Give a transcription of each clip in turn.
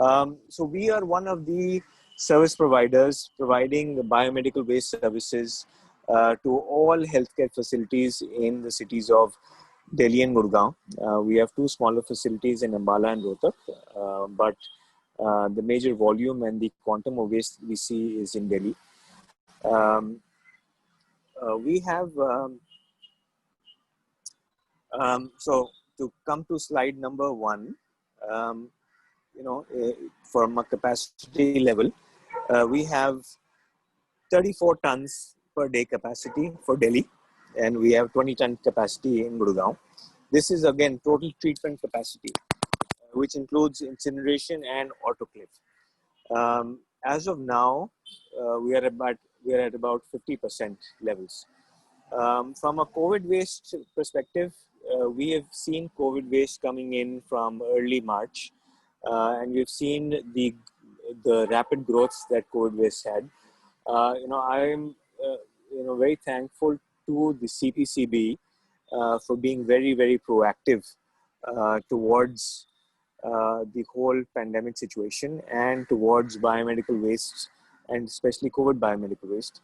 So we are one of the service providers providing biomedical waste services to all healthcare facilities in the cities of Delhi and Gurgaon. We have two smaller facilities in Ambala and Rohtak, but the major volume and the quantum of waste we see is in Delhi. We have, so to come to slide number 1, from a capacity level, we have 34 tons per day capacity for Delhi, and we have 20-ton capacity in Gurgaon. This is again total treatment capacity, which includes incineration and autoclave. As of now, we are at about 50% levels. From a COVID waste perspective, we have seen COVID waste coming in from early March, and we've seen the rapid growth that COVID waste had. I am very thankful to the CPCB for being very, very proactive towards the whole pandemic situation and towards biomedical waste, and especially COVID biomedical waste.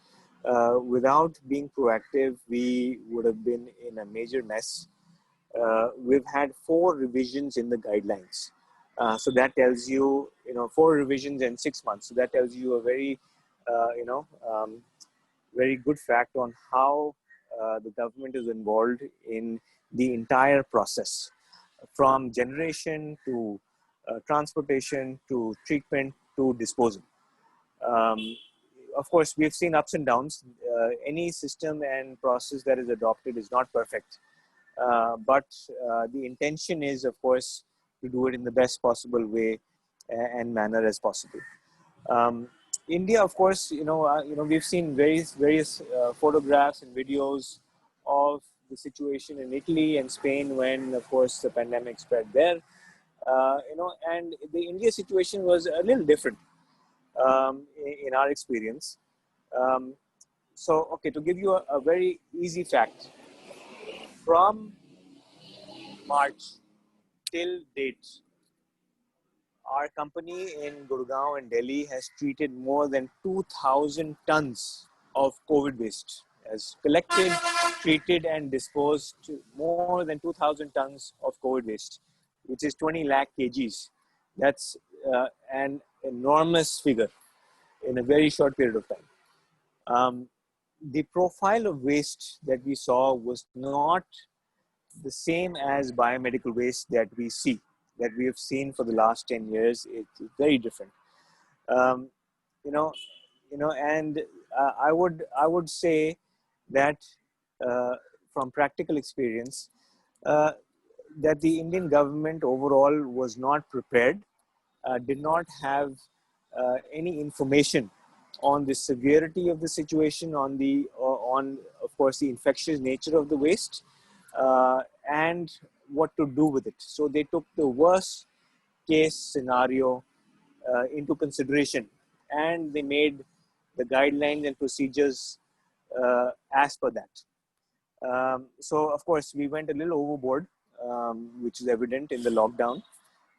Without being proactive, we would have been in a major mess. We've had 4 revisions in the guidelines. So that tells you, 4 revisions in 6 months. So that tells you a very, very good fact on how the government is involved in the entire process, from generation to transportation to treatment to disposal. Of course, we've seen ups and downs. Any system and process that is adopted is not perfect. But the intention is, of course, to do it in the best possible way and manner as possible. India, of course, we've seen various photographs and videos of the situation in Italy and Spain when, of course, the pandemic spread there. And the India situation was a little different in our experience. To give you a very easy fact, from March till date, our company in Gurgaon and Delhi has treated more than 2,000 tons of COVID waste. Has collected, treated and disposed more than 2,000 tons of COVID waste, which is 20 lakh kgs. That's an enormous figure in a very short period of time. The profile of waste that we saw was not the same as biomedical waste that we have seen for the last 10 years. It's very different. And I would say that from practical experience, that the Indian government overall was not prepared, did not have any information on the severity of the situation, on of course the infectious nature of the waste, and what to do with it. So they took the worst case scenario into consideration, and they made the guidelines and procedures as per that. So of course we went a little overboard, which is evident in the lockdown,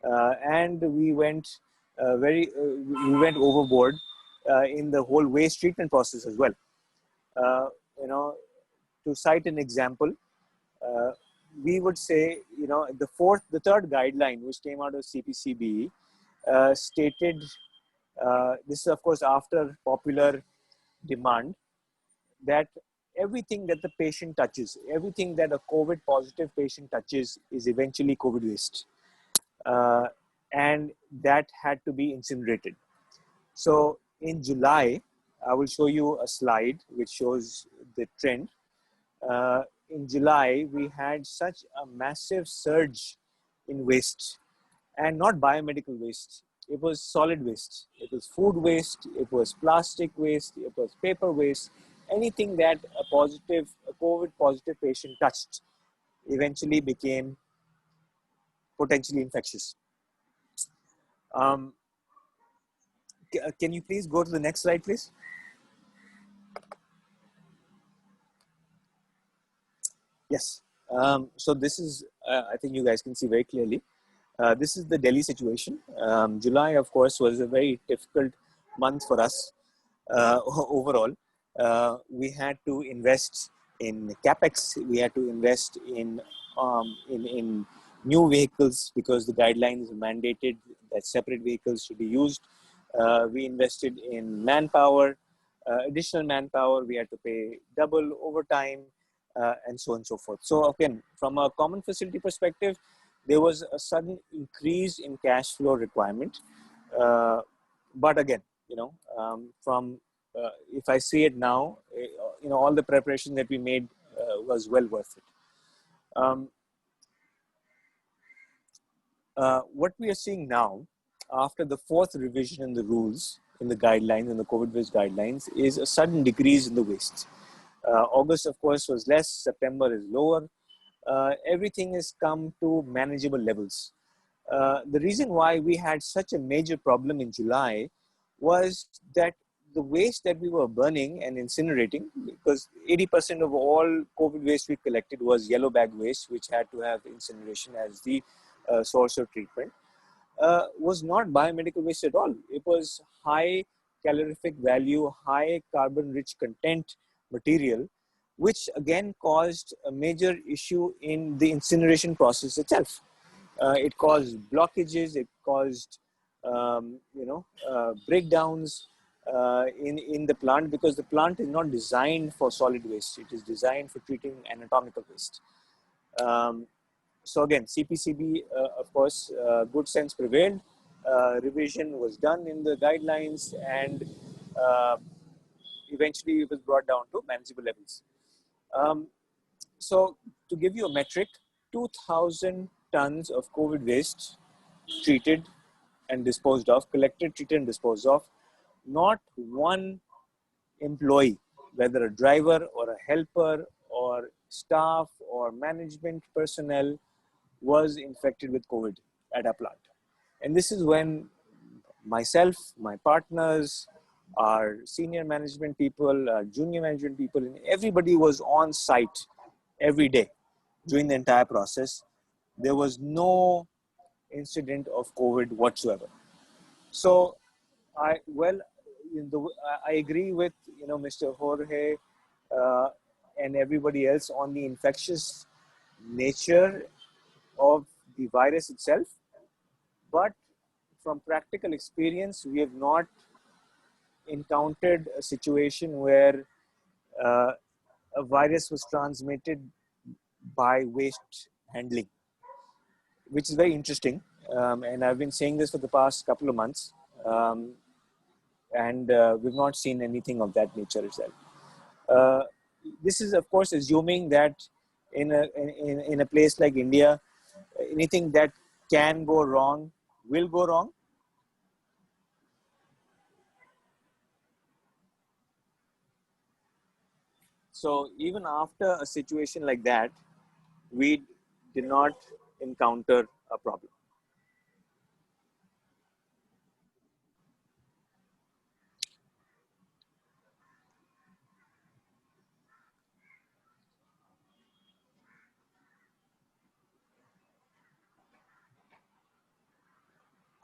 and we went overboard in the whole waste treatment process as well. To cite an example, we would say, the third guideline, which came out of CPCB, stated, this is of course after popular demand, that everything that the patient touches, everything that a COVID positive patient touches is eventually COVID waste. And that had to be incinerated. So in July, I will show you a slide which shows the trend. In July, we had such a massive surge in waste, and not biomedical waste. It was solid waste. It was food waste. It was plastic waste. It was paper waste. Anything that a COVID positive patient touched eventually became potentially infectious. Can you please go to the next slide, please? Yes. So this is, I think you guys can see very clearly. This is the Delhi situation. July, of course, was a very difficult month for us overall. We had to invest in capex. We had to invest in new vehicles because the guidelines mandated that separate vehicles should be used. We invested in manpower, additional manpower. We had to pay double overtime, and so on and so forth. So again, from a common facility perspective, there was a sudden increase in cash flow requirement. But again, from if I see it now, all the preparation that we made was well worth it. What we are seeing now, after the fourth revision in the rules, in the guidelines, in the COVID waste guidelines, is a sudden decrease in the waste. August, of course, was less. September is lower. Everything has come to manageable levels. The reason why we had such a major problem in July was that the waste that we were burning and incinerating, because 80% of all COVID waste we collected was yellow bag waste, which had to have incineration as the source of treatment, was not biomedical waste at all. It was high calorific value, high carbon rich content material, which again caused a major issue in the incineration process itself. It caused blockages, it caused breakdowns in the plant, because the plant is not designed for solid waste. It is designed for treating anatomical waste. So again, CPCB, of course, good sense prevailed. Revision was done in the guidelines, and eventually it was brought down to manageable levels. So to give you a metric, 2,000 tons of COVID waste treated and disposed of, collected, treated and disposed of. Not one employee, whether a driver or a helper or staff or management personnel, was infected with COVID at our plant. And this is when myself, my partners, our senior management people, our junior management people, and everybody was on site every day during the entire process. There was no incident of COVID whatsoever. So I agree with Mr. Jorge and everybody else on the infectious nature of the virus itself, but from practical experience, we have not encountered a situation where a virus was transmitted by waste handling, which is very interesting. And I've been saying this for the past couple of months, and we've not seen anything of that nature itself. This is, of course, assuming that in a place like India, anything that can go wrong will go wrong. So even after a situation like that, we did not encounter a problem.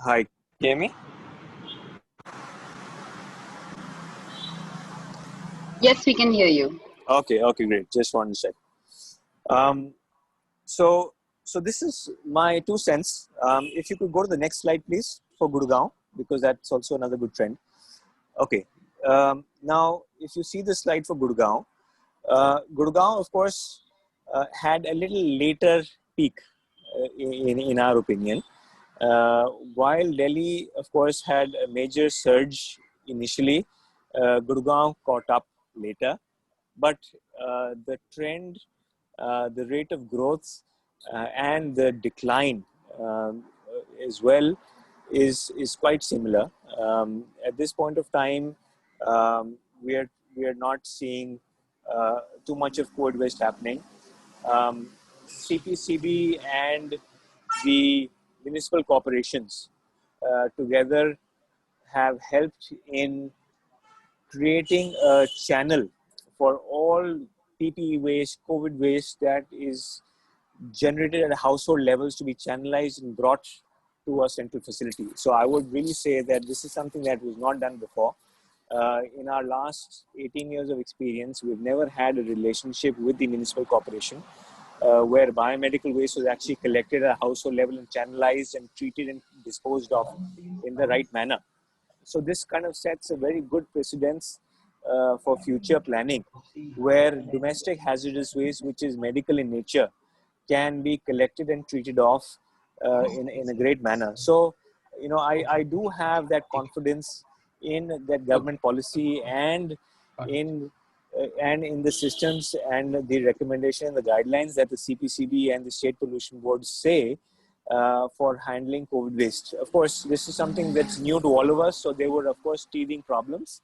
Hi, Kemi? Yes, we can hear you. Okay, great. Just wanted to check. So this is my 2 cents. If you could go to the next slide, please, for Gurgaon, because that's also another good trend. Okay. Now, if you see the slide for Gurgaon, Gurgaon, of course, had a little later peak, in our opinion. While Delhi, of course, had a major surge initially, Gurgaon caught up later. But the trend, the rate of growth, and the decline as well is quite similar. At this point of time, we are not seeing too much of COVID waste happening. CPCB and the municipal corporations together have helped in creating a channel for all PPE waste, COVID waste that is generated at household levels to be channelized and brought to a central facility. So I would really say that this is something that was not done before. In our last 18 years of experience, we've never had a relationship with the municipal corporation where biomedical waste was actually collected at a household level and channelized and treated and disposed of in the right manner. So this kind of sets a very good precedence for future planning, where domestic hazardous waste, which is medical in nature, can be collected and treated off in a great manner. So, I do have that confidence in that government policy and in the systems and the recommendation and the guidelines that the CPCB and the state pollution boards say for handling COVID waste. Of course, this is something that's new to all of us. So there were, of course, teething problems,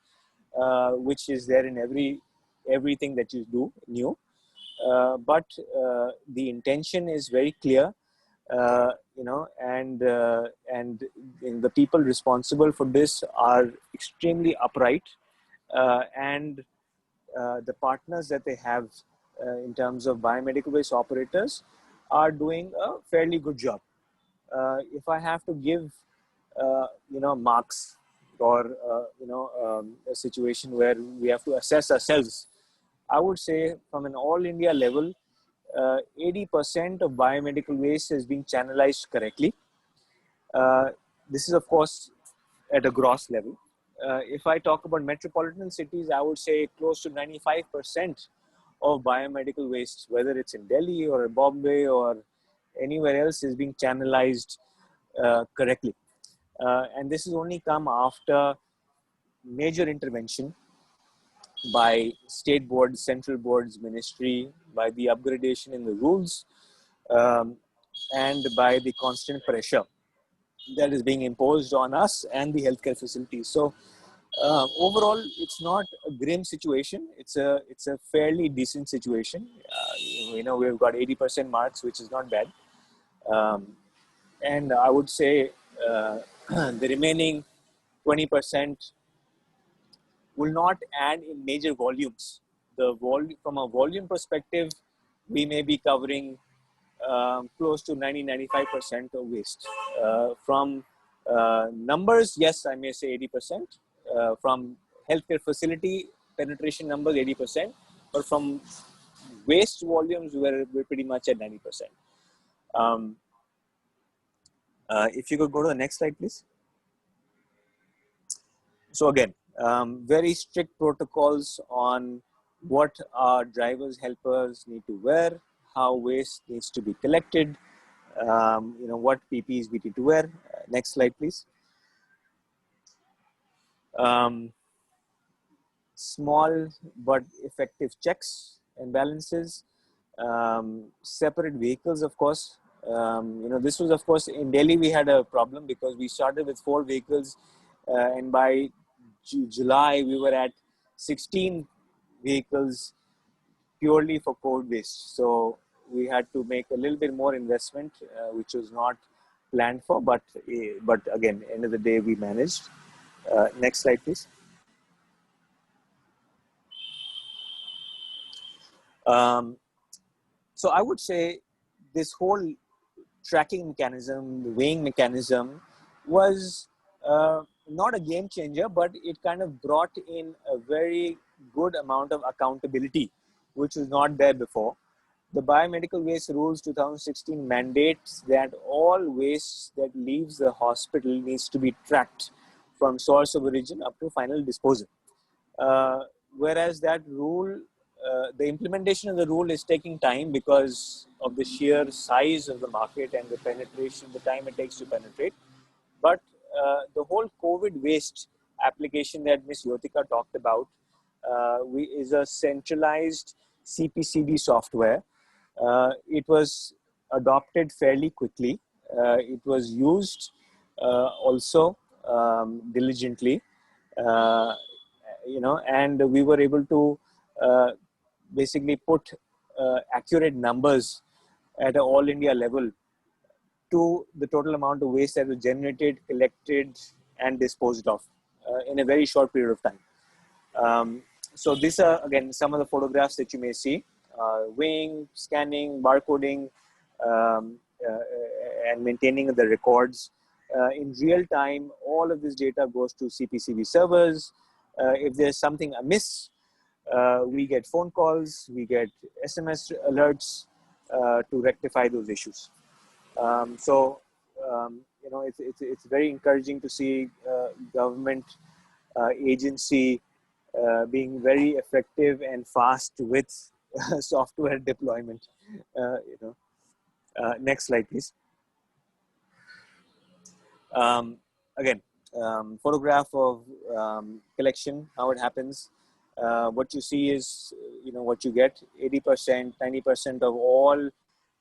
which is there in everything that you do new. But the intention is very clear, and the people responsible for this are extremely upright, and the partners that they have in terms of biomedical waste operators are doing a fairly good job. If I have to give, marks or, a situation where we have to assess ourselves, I would say from an all India level, 80% of biomedical waste is being channelized correctly. This is, of course, at a gross level. If I talk about metropolitan cities, I would say close to 95% of biomedical waste, whether it's in Delhi or Bombay or anywhere else, is being channelized correctly. And this has only come after major intervention by state boards, central boards, ministry, by the upgradation in the rules, and by the constant pressure that is being imposed on us and the healthcare facilities. So overall, it's not a grim situation. It's a fairly decent situation. We've got 80% marks, which is not bad. And I would say the remaining 20% will not add in major volumes. From a volume perspective, we may be covering close to 90-95% of waste. From numbers, yes, I may say 80%. From healthcare facility penetration numbers, 80%. But from waste volumes, we're pretty much at 90%. If you could go to the next slide, please. So again, very strict protocols on what our drivers, helpers need to wear, how waste needs to be collected, what PPEs we need to wear. Next slide, please. Small but effective checks and balances. Separate vehicles, of course. This was, of course, in Delhi, we had a problem because we started with 4 vehicles and by July, we were at 16 vehicles purely for COVID waste. So we had to make a little bit more investment, which was not planned for, but again, end of the day, we managed. Next slide, please. So I would say this whole tracking mechanism, the weighing mechanism was not a game changer, but it kind of brought in a very good amount of accountability, which was not there before. The Biomedical Waste Rules 2016 mandates that all waste that leaves the hospital needs to be tracked from source of origin up to final disposal. Whereas that rule, the implementation of the rule is taking time because of the sheer size of the market and the penetration, the time it takes to penetrate. But the whole COVID waste application that Ms. Yotika talked about is a centralized CPCB software. It was adopted fairly quickly. It was used also diligently, and we were able to basically put accurate numbers at an all India level to the total amount of waste that was generated, collected, and disposed of in a very short period of time. So these are, again, some of the photographs that you may see. Weighing, scanning, barcoding, um, and maintaining the records. In real time, all of this data goes to CPCB servers. If there's something amiss, we get phone calls, we get SMS alerts to rectify those issues. It's very encouraging to see government agency being very effective and fast with software deployment. Next slide, please. Again, photograph of collection, how it happens. What you see is, what you get. 80%, 90% of all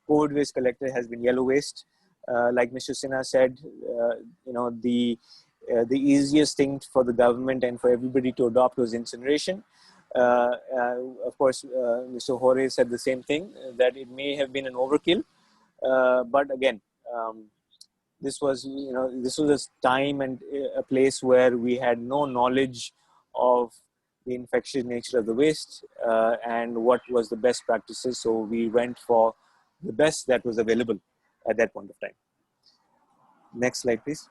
COVID waste collected has been yellow waste. Like Mr. Sinha said, the easiest thing for the government and for everybody to adopt was incineration. Of course, Mr. Hore said the same thing, that it may have been an overkill. But again, this was a time and a place where we had no knowledge of the infectious nature of the waste and what was the best practices. So we went for the best that was available at that point of time. Next slide, please.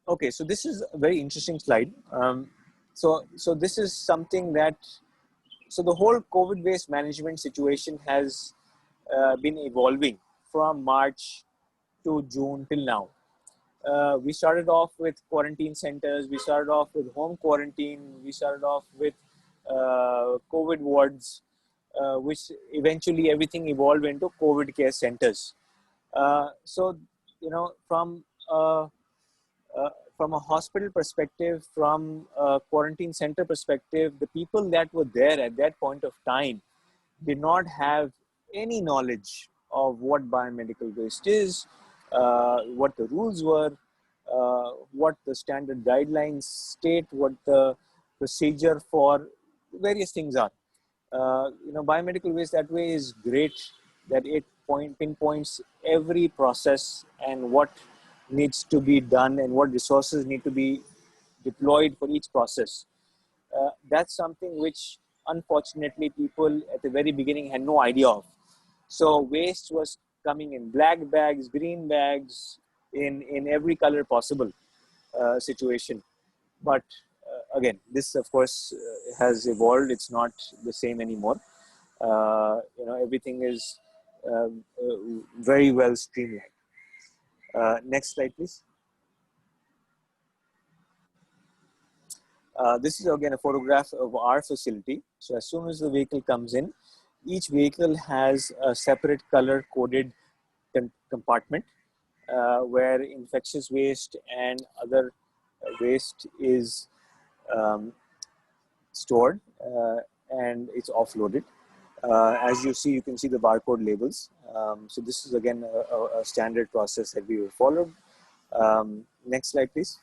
Okay, so this is a very interesting slide. So this is something that, so the whole COVID waste management situation has been evolving from March to June till now. We started off with quarantine centers. We started off with home quarantine. We started off with COVID wards, which eventually everything evolved into COVID care centers. So, from a hospital perspective, from a quarantine center perspective, the people that were there at that point of time did not have any knowledge of what biomedical waste is, what the rules were, what the standard guidelines state, what the procedure for various things are. Biomedical waste that way is great, that it pinpoints every process and what needs to be done and what resources need to be deployed for each process. That's something which unfortunately people at the very beginning had no idea of. So waste was coming in black bags, green bags, in every color possible situation. But again, this of course has evolved. It's not the same anymore. Everything is very well streamlined. Next slide, please. This is again a photograph of our facility. So as soon as the vehicle comes in, each vehicle has a separate color coded compartment where infectious waste and other waste is stored and it's offloaded. As you see, you can see the barcode labels. So this is again a standard process that we will follow. Next slide, please.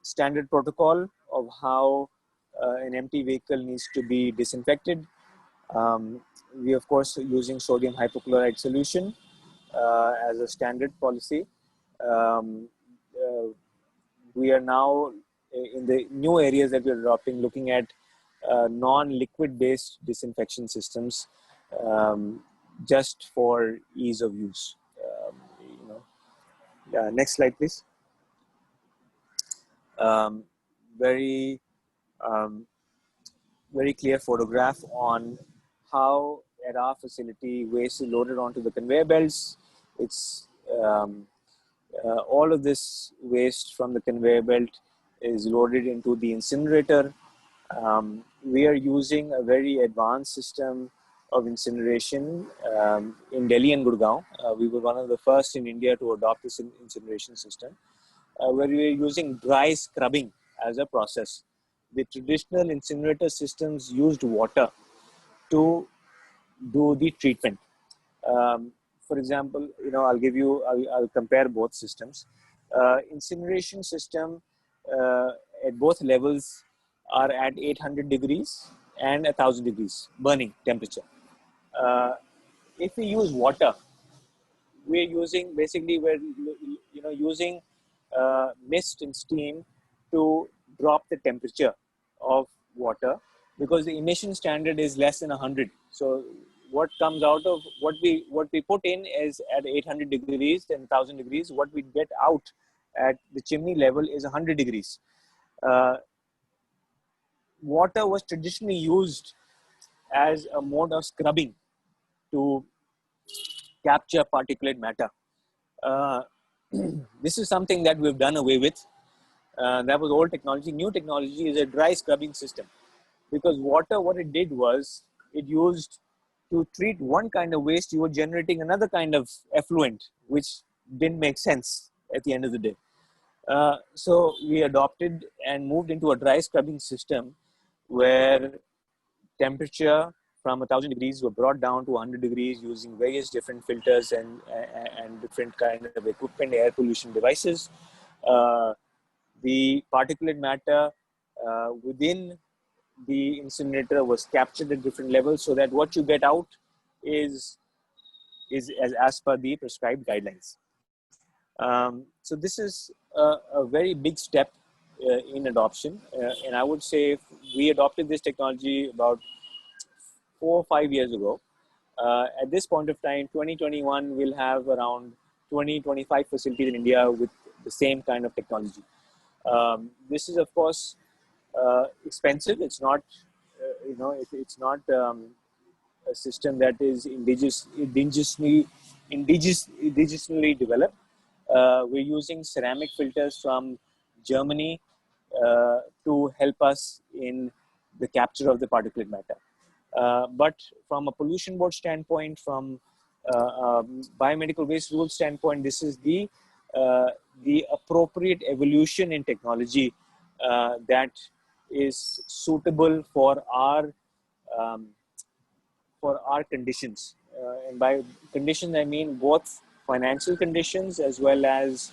Standard protocol of how an empty vehicle needs to be disinfected. We of course are using sodium hypochlorite solution as a standard policy. We are now in the new areas that we are adopting, looking at non-liquid based disinfection systems just for ease of use. Next slide, please. Very clear photograph on how at our facility waste is loaded onto the conveyor belts. It's all of this waste from the conveyor belt is loaded into the incinerator. We are using a very advanced system of incineration in Delhi and Gurgaon. We were one of the first in India to adopt this incineration system, where we are using dry scrubbing as a process. The traditional incinerator systems used water to do the treatment. For example, I'll compare both systems. Incineration system at both levels are at 800 degrees and 1000 degrees burning temperature. If we use water, we're using using mist and steam to drop the temperature of water, because the emission standard is less than 100. So what comes out of what we put in is at 800 degrees and 1000 degrees. What we get out at the chimney level is 100 degrees. Water was traditionally used as a mode of scrubbing to capture particulate matter. This is something that we've done away with. That was old technology. New technology is a dry scrubbing system, because water, what it did was it used to treat one kind of waste, you were generating another kind of effluent, which didn't make sense at the end of the day. So we adopted and moved into a dry scrubbing system where temperature from 1000 degrees were brought down to 100 degrees using various different filters and different kind of equipment, air pollution devices. The particulate matter within the incinerator was captured at different levels, so that what you get out is as per the prescribed guidelines. So this is a very big step in adoption, and I would say we adopted this technology about 4 or 5 years ago. At this point of time, 2021, we'll have around 20-25 facilities in India with the same kind of technology. This is, of course, expensive. It's not, it's not a system that is indigenously developed. We're using ceramic filters from Germany to help us in the capture of the particulate matter. But from a pollution board standpoint, from biomedical waste rules standpoint, this is the appropriate evolution in technology that is suitable for our conditions. And by conditions, I mean both financial conditions as well as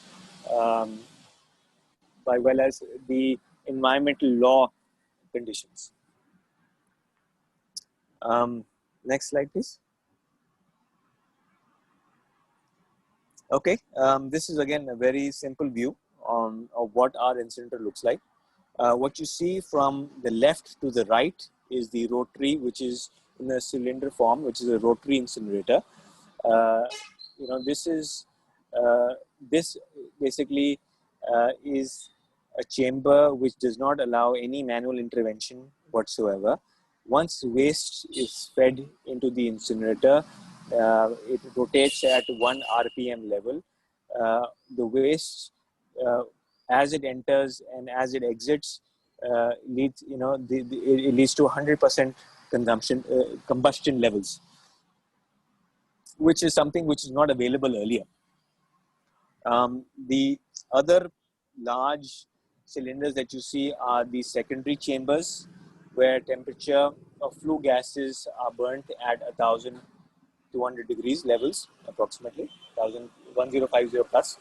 the environmental law conditions. Next slide, please. Okay, this is again a very simple view of what our incinerator looks like. What you see from the left to the right is the rotary, which is in a cylinder form, which is a rotary incinerator. This basically is a chamber which does not allow any manual intervention whatsoever. Once waste is fed into the incinerator, it rotates at 1 RPM level. The waste, as it enters and as it exits, leads, it leads to 100% combustion levels, which is something which is not available earlier. The other large cylinders that you see are the secondary chambers, where temperature of flue gases are burnt at 1200 degrees levels, approximately 1050 plus.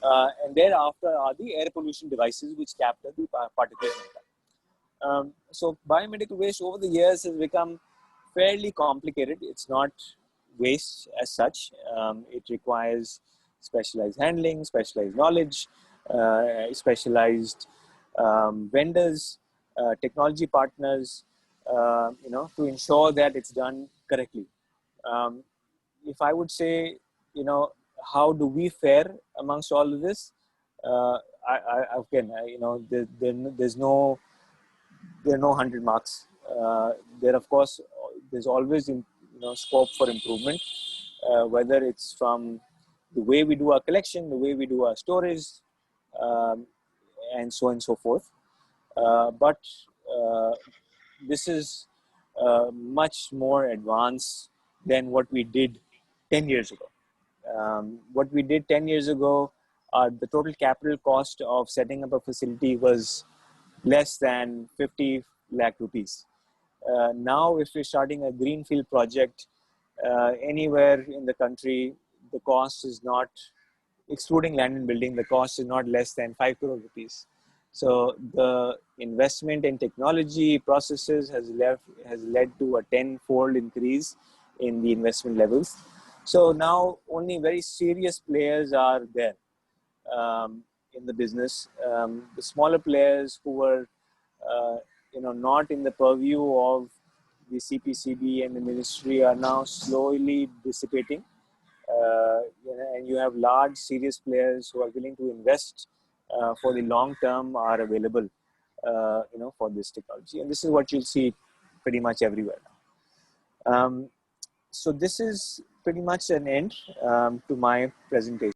And thereafter are the air pollution devices which capture the particulate matter. So biomedical waste over the years has become fairly complicated. It's not waste as such. It requires specialized handling, specialized knowledge, specialized vendors, technology partners, to ensure that it's done correctly. If I would say, how do we fare amongst all of this? There are no 100 marks. Of course, there's always scope for improvement, whether it's from the way we do our collection, the way we do our storage, and so on and so forth. But this is much more advanced than what we did 10 years ago. What we did 10 years ago, the total capital cost of setting up a facility was less than 50 lakh rupees. Now, if we're starting a greenfield project anywhere in the country, the cost is not, excluding land and building, the cost is not less than 5 crore rupees. So the investment in technology processes has led to a 10-fold increase in the investment levels. So now only very serious players are there in the business. The smaller players who were not in the purview of the CPCB and the ministry are now slowly dissipating. And you have large, serious players who are willing to invest for the long term are available, for this technology. And this is what you'll see pretty much everywhere now. So this is pretty much an end to my presentation.